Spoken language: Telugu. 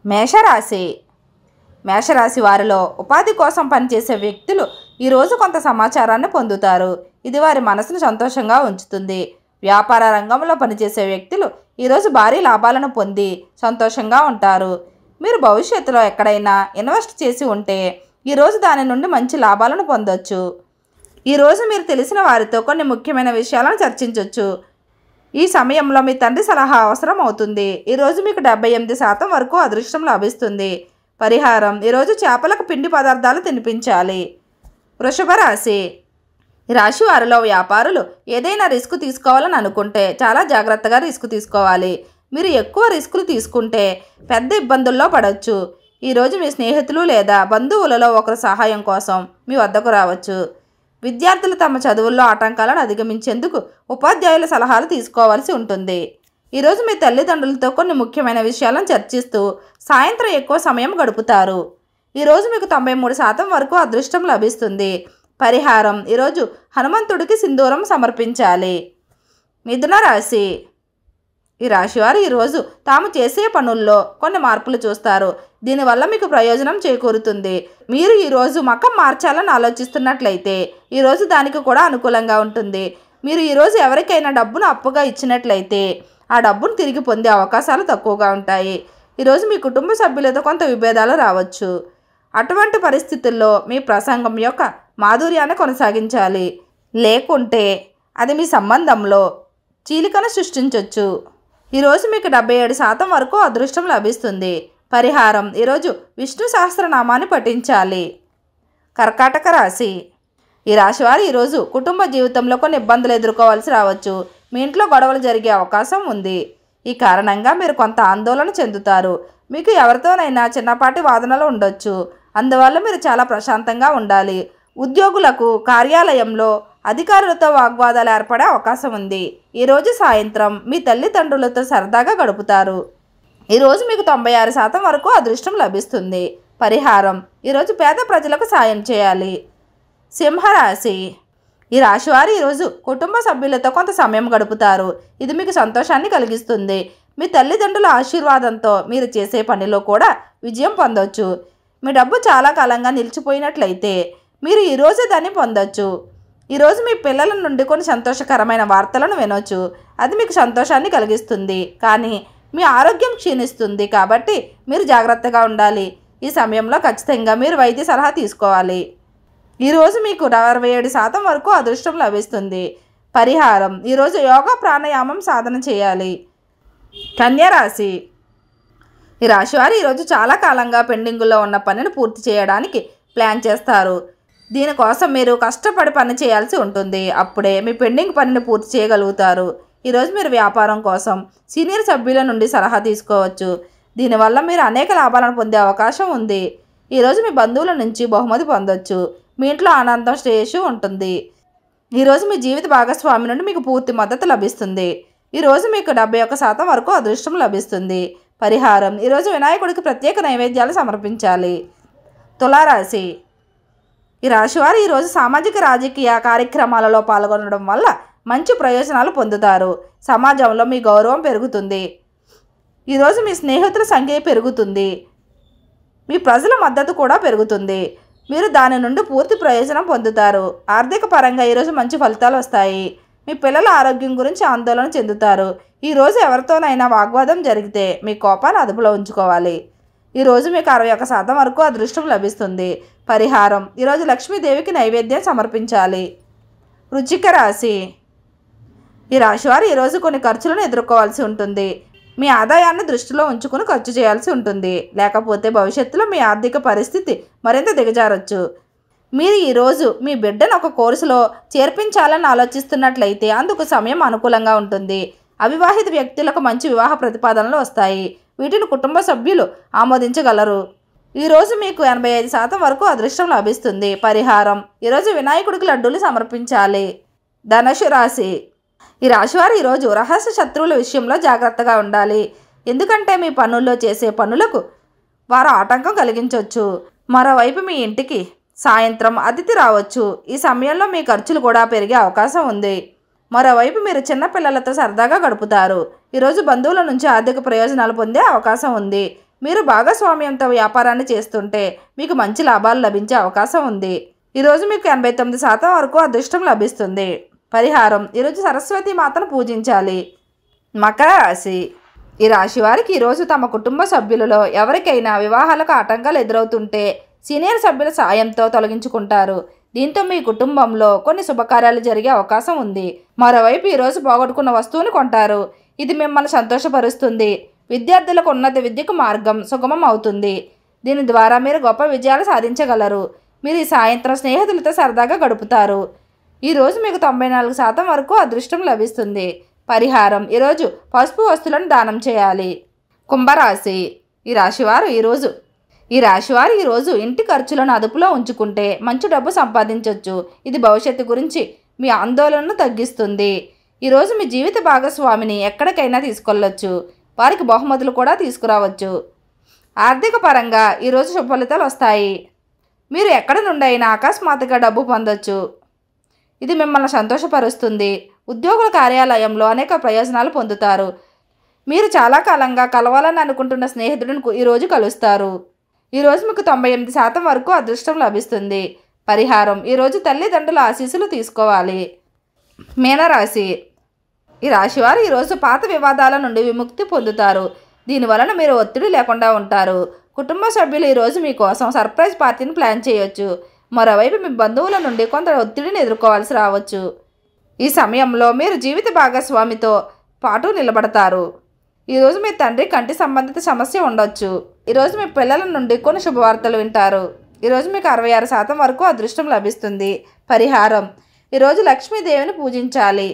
మేషరాశి. మేషరాశి వారిలో ఉపాధి కోసం పనిచేసే వ్యక్తులు ఈరోజు కొంత సమాచారాన్ని పొందుతారు. ఇది వారి మనసును సంతోషంగా ఉంచుతుంది. వ్యాపార రంగంలో పనిచేసే వ్యక్తులు ఈరోజు భారీ లాభాలను పొంది సంతోషంగా ఉంటారు. మీరు భవిష్యత్తులో ఎక్కడైనా ఇన్వెస్ట్ చేసి ఉంటే ఈరోజు దాని నుండి మంచి లాభాలను పొందొచ్చు. ఈరోజు మీరు తెలిసిన వారితో కొన్ని ముఖ్యమైన విషయాలను చర్చించవచ్చు. ఈ సమయంలో మీ తండ్రి సలహా అవసరం అవుతుంది. ఈరోజు మీకు 78% వరకు అదృష్టం లభిస్తుంది. పరిహారం: ఈరోజు చేపలకు పిండి పదార్థాలు తినిపించాలి. వృషభ రాశి. ఈ రాశి వారిలో వ్యాపారులు ఏదైనా రిస్క్ తీసుకోవాలని అనుకుంటే చాలా జాగ్రత్తగా రిస్క్ తీసుకోవాలి. మీరు ఎక్కువ రిస్కులు తీసుకుంటే పెద్ద ఇబ్బందుల్లో పడవచ్చు. ఈరోజు మీ స్నేహితులు లేదా బంధువులలో ఒకరి సహాయం కోసం మీ వద్దకు రావచ్చు. విద్యార్థులు తమ చదువుల్లో ఆటంకాలను అధిగమించేందుకు ఉపాధ్యాయుల సలహాలు తీసుకోవాల్సి ఉంటుంది. ఈరోజు మీ తల్లిదండ్రులతో కొన్ని ముఖ్యమైన విషయాలను చర్చిస్తూ సాయంత్రం ఎక్కువ సమయం గడుపుతారు. ఈరోజు మీకు 93% వరకు అదృష్టం లభిస్తుంది. పరిహారం: ఈరోజు హనుమంతుడికి సింధూరం సమర్పించాలి. మిథున రాశి. ఈ రాశివారు ఈరోజు తాము చేసే పనుల్లో కొన్ని మార్పులు చూస్తారు. దీనివల్ల మీకు ప్రయోజనం చేకూరుతుంది. మీరు ఈరోజు మకం మార్చాలని ఆలోచిస్తున్నట్లయితే ఈరోజు దానికి కూడా అనుకూలంగా ఉంటుంది. మీరు ఈరోజు ఎవరికైనా డబ్బును అప్పుగా ఇచ్చినట్లయితే ఆ డబ్బును తిరిగి పొందే అవకాశాలు తక్కువగా ఉంటాయి. ఈరోజు మీ కుటుంబ సభ్యులతో కొంత విభేదాలు రావచ్చు. అటువంటి పరిస్థితుల్లో మీ ప్రసంగం యొక్క మాధుర్యాన్ని కొనసాగించాలి. లేకుంటే అది మీ సంబంధంలో చీలికను సృష్టించవచ్చు. ఈరోజు మీకు 77% వరకు అదృష్టం లభిస్తుంది. పరిహారం: ఈరోజు విష్ణు సహస్రనామాన్ని పఠించాలి. కర్కాటక రాశి. ఈ రాశివారు ఈరోజు కుటుంబ జీవితంలో కొన్ని ఇబ్బందులు ఎదుర్కోవాల్సి రావచ్చు. మీ ఇంట్లో గొడవలు జరిగే అవకాశం ఉంది. ఈ కారణంగా మీరు కొంత ఆందోళన చెందుతారు. మీకు ఎవరితోనైనా చిన్నపాటి వాదనలు ఉండొచ్చు. అందువల్ల మీరు చాలా ప్రశాంతంగా ఉండాలి. ఉద్యోగులకు కార్యాలయంలో అధికారులతో వాగ్వాదాలు ఏర్పడే అవకాశం ఉంది. ఈరోజు సాయంత్రం మీ తల్లిదండ్రులతో సరదాగా గడుపుతారు. ఈరోజు మీకు 96% వరకు అదృష్టం లభిస్తుంది. పరిహారం: ఈరోజు పేద ప్రజలకు సాయం చేయాలి. సింహరాశి. ఈ రాశివారు ఈరోజు కుటుంబ సభ్యులతో కొంత సమయం గడుపుతారు. ఇది మీకు సంతోషాన్ని కలిగిస్తుంది. మీ తల్లిదండ్రుల ఆశీర్వాదంతో మీరు చేసే పనిలో కూడా విజయం పొందవచ్చు. మీ డబ్బు చాలా కాలంగా నిలిచిపోయినట్లయితే మీరు ఈరోజు దాన్ని పొందొచ్చు. ఈరోజు మీ పిల్లల నుండి కొన్ని సంతోషకరమైన వార్తలను వినొచ్చు. అది మీకు సంతోషాన్ని కలిగిస్తుంది. కానీ మీ ఆరోగ్యం క్షీణిస్తుంది కాబట్టి మీరు జాగ్రత్తగా ఉండాలి. ఈ సమయంలో ఖచ్చితంగా మీరు వైద్య సలహా తీసుకోవాలి. ఈరోజు మీకు 67% వరకు అదృష్టం లభిస్తుంది. పరిహారం: ఈరోజు యోగా ప్రాణాయామం సాధన చేయాలి. కన్యా రాశి. ఈ రాశివారు ఈరోజు చాలా కాలంగా పెండింగుల్లో ఉన్న పనిని పూర్తి చేయడానికి ప్లాన్ చేస్తారు. దీనికోసం మీరు కష్టపడి పని చేయాల్సి ఉంటుంది. అప్పుడే మీ పెండింగ్ పనిని పూర్తి చేయగలుగుతారు. ఈరోజు మీరు వ్యాపారం కోసం సీనియర్ సభ్యుల నుండి సలహా తీసుకోవచ్చు. దీనివల్ల మీరు అనేక లాభాలను పొందే అవకాశం ఉంది. ఈరోజు మీ బంధువుల నుంచి బహుమతి పొందొచ్చు. మీ ఇంట్లో ఆనందం శ్రేయస్సు ఉంటుంది. ఈరోజు మీ జీవిత భాగస్వామి నుండి మీకు పూర్తి మద్దతు లభిస్తుంది. ఈరోజు మీకు 71% వరకు అదృష్టం లభిస్తుంది. పరిహారం: ఈరోజు వినాయకుడికి ప్రత్యేక నైవేద్యాలు సమర్పించాలి. తులారాశి. ఈ రాశివారు ఈరోజు సామాజిక రాజకీయ కార్యక్రమాలలో పాల్గొనడం వల్ల మంచి ప్రయోజనాలు పొందుతారు. సమాజంలో మీ గౌరవం పెరుగుతుంది. ఈరోజు మీ స్నేహితుల సంఖ్య పెరుగుతుంది. మీ ప్రజల మద్దతు కూడా పెరుగుతుంది. మీరు దాని నుండి పూర్తి ప్రయోజనం పొందుతారు. ఆర్థిక పరంగా ఈరోజు మంచి ఫలితాలు వస్తాయి. మీ పిల్లల ఆరోగ్యం గురించి ఆందోళన చెందుతారు. ఈరోజు ఎవరితోనైనా వాగ్వాదం జరిగితే మీ కోపాన్ని అదుపులో ఉంచుకోవాలి. ఈరోజు మీకు 61% వరకు అదృష్టం లభిస్తుంది. పరిహారం: ఈరోజు లక్ష్మీదేవికి నైవేద్యం సమర్పించాలి. వృశ్చిక రాశి. ఈ రాశివారు ఈరోజు కొన్ని ఖర్చులను ఎదుర్కోవాల్సి ఉంటుంది. మీ ఆదాయాన్ని దృష్టిలో ఉంచుకుని ఖర్చు చేయాల్సి ఉంటుంది. లేకపోతే భవిష్యత్తులో మీ ఆర్థిక పరిస్థితి మరింత దిగజారొచ్చు. మీరు ఈరోజు మీ బిడ్డను ఒక కోర్సులో చేర్పించాలని ఆలోచిస్తున్నట్లయితే అందుకు సమయం అనుకూలంగా ఉంటుంది. అవివాహిత వ్యక్తులకు మంచి వివాహ ప్రతిపాదనలు వస్తాయి. వీటిని కుటుంబ సభ్యులు ఆమోదించగలరు. ఈరోజు మీకు 85% వరకు అదృష్టం లభిస్తుంది. పరిహారం: ఈరోజు వినాయకుడికి లడ్డూలు సమర్పించాలి. ధనుసు రాశి. ఈ రాశివారు ఈరోజు రహస్య శత్రువుల విషయంలో జాగ్రత్తగా ఉండాలి. ఎందుకంటే మీ పనుల్లో చేసే పనులకు వారు ఆటంకం కలిగించవచ్చు. మరోవైపు మీ ఇంటికి సాయంత్రం అతిథి రావచ్చు. ఈ సమయంలో మీ ఖర్చులు కూడా పెరిగే అవకాశం ఉంది. మరోవైపు మీరు చిన్న పిల్లలతో సరదాగా గడుపుతారు. ఈరోజు బంధువుల నుంచి ఆర్థిక ప్రయోజనాలు పొందే అవకాశం ఉంది. మీరు భాగస్వామ్యంతో వ్యాపారాన్ని చేస్తుంటే మీకు మంచి లాభాలు లభించే అవకాశం ఉంది. ఈరోజు మీకు 89% వరకు అదృష్టం లభిస్తుంది. పరిహారం: ఈరోజు సరస్వతి మాతను పూజించాలి. మకర రాశి. ఈ రాశి వారికి ఈరోజు తమ కుటుంబ సభ్యులలో ఎవరికైనా వివాహాలకు ఆటంకాలు ఎదురవుతుంటే సీనియర్ సభ్యుల సాయంతో తొలగించుకుంటారు. దీంతో మీ కుటుంబంలో కొన్ని శుభకార్యాలు జరిగే అవకాశం ఉంది. మరోవైపు ఈరోజు పోగొట్టుకున్న వస్తువుని కొంటారు. ఇది మిమ్మల్ని సంతోషపరుస్తుంది. విద్యార్థులకు ఉన్నత విద్యకు మార్గం సుగమం అవుతుంది. దీని ద్వారా మీరు గొప్ప విజయాలు సాధించగలరు. మీరు ఈ సాయంత్రం స్నేహితులతో సరదాగా గడుపుతారు. ఈరోజు మీకు 94% వరకు అదృష్టం లభిస్తుంది. పరిహారం: ఈరోజు పసుపు వస్తువులను దానం చేయాలి. కుంభరాశి. ఈ రాశివారు ఈరోజు ఇంటి ఖర్చులను అదుపులో ఉంచుకుంటే మంచి డబ్బు సంపాదించవచ్చు. ఇది భవిష్యత్తు గురించి మీ ఆందోళనను తగ్గిస్తుంది. ఈరోజు మీ జీవిత భాగస్వామిని ఎక్కడికైనా తీసుకెళ్ళొచ్చు. వారికి బహుమతులు కూడా తీసుకురావచ్చు. ఆర్థిక పరంగా ఈరోజు శుభ ఫలితాలు వస్తాయి. మీరు ఎక్కడి నుండైనా అకస్మాత్తుగా డబ్బు పొందొచ్చు. ఇది మిమ్మల్ని సంతోషపరుస్తుంది. ఉద్యోగుల కార్యాలయంలో అనేక ప్రయోజనాలు పొందుతారు. మీరు చాలా కాలంగా కలవాలని అనుకుంటున్న స్నేహితుడిని ఈరోజు కలుస్తారు. ఈరోజు మీకు 98% వరకు అదృష్టం లభిస్తుంది. పరిహారం: ఈరోజు తల్లిదండ్రుల ఆశీస్సులు తీసుకోవాలి. మీనరాశి. ఈ రాశివారు ఈరోజు పాత వివాదాల నుండి విముక్తి పొందుతారు. దీనివలన మీరు ఒత్తిడి లేకుండా ఉంటారు. కుటుంబ సభ్యులు ఈరోజు మీకోసం సర్ప్రైజ్ పార్టీని ప్లాన్ చేయొచ్చు. మరోవైపు మీ బంధువుల నుండి కొంత ఒత్తిడిని ఎదుర్కోవాల్సి రావచ్చు. ఈ సమయంలో మీరు జీవిత భాగస్వామితో పాటు నిలబడతారు. ఈరోజు మీ తండ్రి కంటి సంబంధిత సమస్య ఉండొచ్చు. ఈరోజు మీ పిల్లల నుండి కొన్ని శుభవార్తలు వింటారు. ఈరోజు మీకు 66% వరకు అదృష్టం లభిస్తుంది. పరిహారం: ఈరోజు లక్ష్మీదేవిని పూజించాలి.